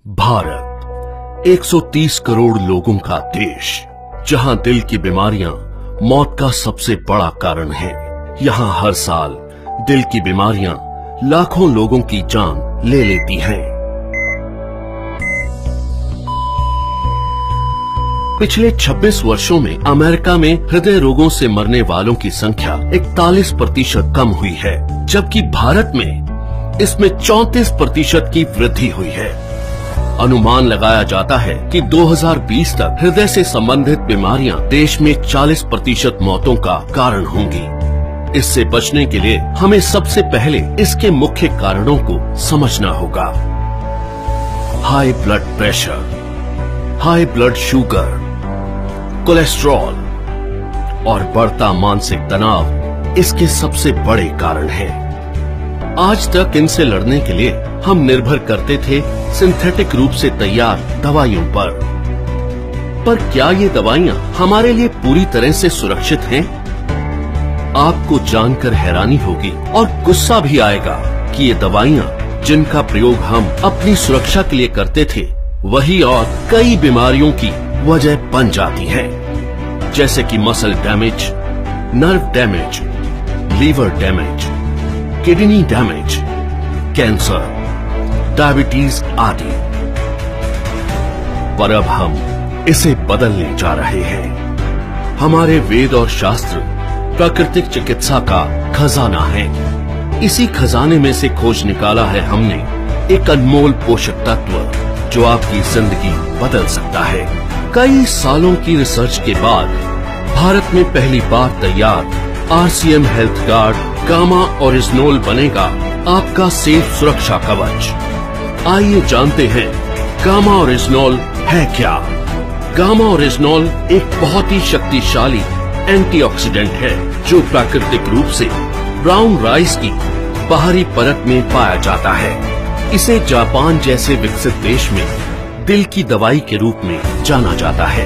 भारत 130 करोड़ लोगों का देश, जहां दिल की बीमारियां मौत का सबसे बड़ा कारण है। यहां हर साल दिल की बीमारियां लाखों लोगों की जान ले लेती हैं। पिछले 26 वर्षों में अमेरिका में हृदय रोगों से मरने वालों की संख्या 41% कम हुई है, जबकि भारत में इसमें 34% की वृद्धि हुई है। अनुमान लगाया जाता है कि 2020 तक हृदय से संबंधित बीमारियां देश में 40% मौतों का कारण होंगी। इससे बचने के लिए हमें सबसे पहले इसके मुख्य कारणों को समझना होगा। High blood pressure, high blood sugar, cholesterol और बढ़ता मानसिक तनाव इसके सबसे बड़े कारण हैं। आज तक इनसे लड़ने के लिए हम निर्भर करते थे सिंथेटिक रूप से तैयार दवाइयों पर क्या ये दवाइयां हमारे लिए पूरी तरह से सुरक्षित हैं? आपको जानकर हैरानी होगी और गुस्सा भी आएगा कि ये दवाइयां जिनका प्रयोग हम अपनी सुरक्षा के लिए करते थे, वही और कई बीमारियों की वजह बन जाती हैं, जैसे कि muscle damage, nerve damage, liver damage, kidney damage, cancer, diabetes आदि। पर अब हम इसे बदलने जा रहे हैं। हमारे वेद और शास्त्र प्राकृतिक चिकित्सा का खजाना है। इसी खजाने में से खोज निकाला है हमने एक अनमोल पोषक तत्व जो आपकी जिंदगी बदल सकता है। कई सालों की रिसर्च के बाद भारत में पहली बार तैयार RCM हेल्थ गार्ड गामा ओरिजिनोल बनेगा आपका सेफ सुरक्षा कवच। आइए जानते हैं गामा ओरिजिनोल है क्या। गामा ओरिजिनोल एक बहुत ही शक्तिशाली एंटीऑक्सीडेंट है जो प्राकृतिक रूप से ब्राउन राइस की बाहरी परत में पाया जाता है। इसे जापान जैसे विकसित देश में दिल की दवाई के रूप में जाना जाता है।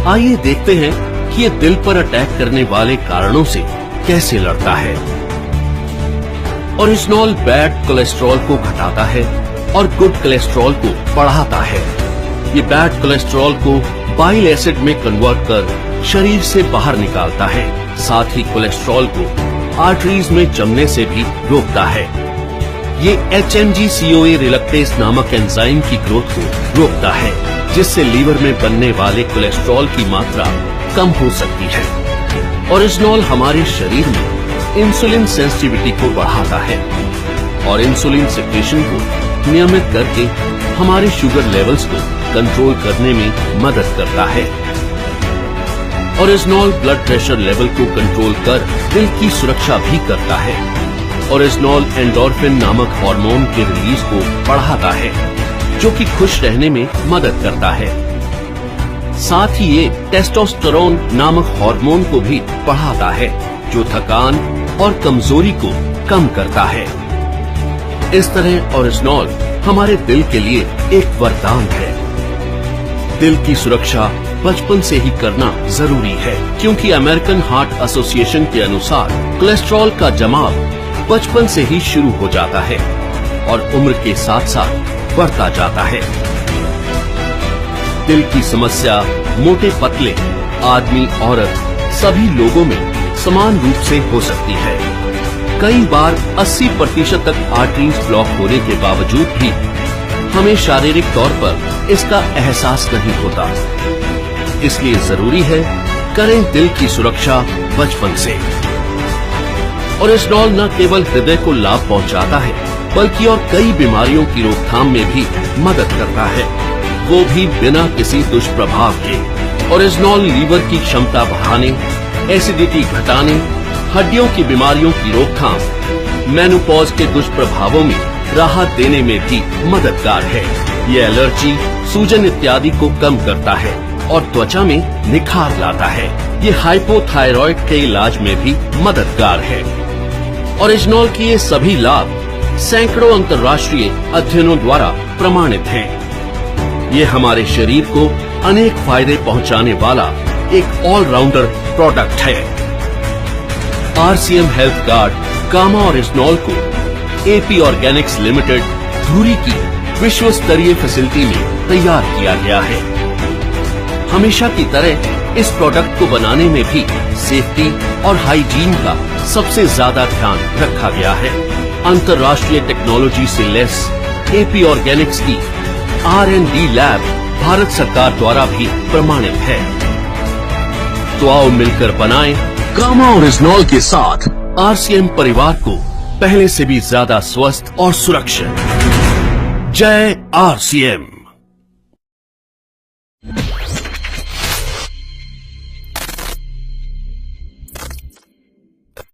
आइए देखते हैं कि ये दिल पर अटैक करने वाले कारणों से कैसे लड़ता है। ओरिजिनोल बैड कोलेस्ट्रॉल को घटाता है और गुड कोलेस्ट्रॉल को बढ़ाता है। ये बैड कोलेस्ट्रॉल को बाइल एसिड में कन्वर्ट कर शरीर से बाहर निकालता है। साथ ही कोलेस्ट्रॉल को आर्टरीज में जमने से भी रोकता है। ये HMG-CoA रिलक्टेज नामक एंजाइम की ग्रोथ को रोकता है, जिससे लीवर में बनने वाले कोलेस्ट्रॉल की मात्रा कम हो सकती है। ओरिजिनोल हमारे शरीर में इंसुलिन सेंसिटिविटी को बढ़ाता है और इंसुलिन सिक्रेशन को नियमित करके हमारे शुगर लेवल्स को कंट्रोल करने में मदद करता है। ओरिजिनोल ब्लड प्रेशर लेवल को कंट्रोल कर दिल की सुरक्षा भी करता है। ओरिजिनोल एंडोर्फिन नामक हार्मोन के रिलीज को बढ़ाता है, जो कि खुश रहने में मदद करता है। साथ ही ये टेस्टोस्टेरोन नामक हार्मोन को भी बढ़ाता है, जो थकान और कमजोरी को कम करता है। इस तरह ओरिजिनोल हमारे दिल के लिए एक वरदान है। दिल की सुरक्षा बचपन से ही करना जरूरी है, क्योंकि अमेरिकन हार्ट एसोसिएशन के अनुसार कोलेस्ट्रॉल का जमाव बचपन से ही शुरू हो जाता है और उम्र के साथ साथ बढ़ता जाता है। दिल की समस्या मोटे पतले आदमी औरत सभी लोगों में समान रूप से हो सकती है। कई बार 80% तक आर्टरीज ब्लॉक होने के बावजूद भी हमें शारीरिक तौर पर इसका एहसास नहीं होता। इसलिए जरूरी है करें दिल की सुरक्षा बचपन से। ओरिजिनोल न केवल हृदय को लाभ पहुंचाता है, बल्कि और कई बीमारियों की रोकथाम में भी मदद करता है, वो भी बिना किसी दुष्प्रभाव के। ओरिजिनोल लीवर की क्षमता बढ़ाने, एसिडिटी घटाने, हड्डियों की बीमारियों की रोकथाम, मेनोपॉज के दुष्प्रभावों में राहत देने में भी मददगार है। ये एलर्जी, सूजन इत्यादि को कम करता है और त्वचा में निखार लाता है। ये हाइपोथायरॉइड के इलाज में भी मददगार है। ओरिजिनोल के ये सभी लाभ सैकड़ों अंतर्राष्ट्रीय अध्ययनों द्वारा प्रमाणित हैं। ये हमारे शरीर को अनेक फायदे पहुंचाने वाला एक ऑलराउंडर प्रोडक्ट है। RCM हेल्थ गार्ड गामा ओरिजिनोल को AP ऑर्गेनिक्स लिमिटेड धुरी की विश्व स्तरीय फैसिलिटी में तैयार किया गया है। हमेशा की तरह इस प्रोडक्ट को बनाने में भी सेफ्टी और हाइजीन का सबसे ज्यादा ध्यान रखा गया है। अंतर्राष्ट्रीय टेक्नोलॉजी से लेस एपी ऑर्गेनिक्स की R&D लैब भारत सरकार द्वारा भी प्रमाणित है। तो आओ मिलकर बनाएं कामा ओरिजिनॉल के साथ RCM परिवार को पहले से भी ज्यादा स्वस्थ और सुरक्षित। जय RCM।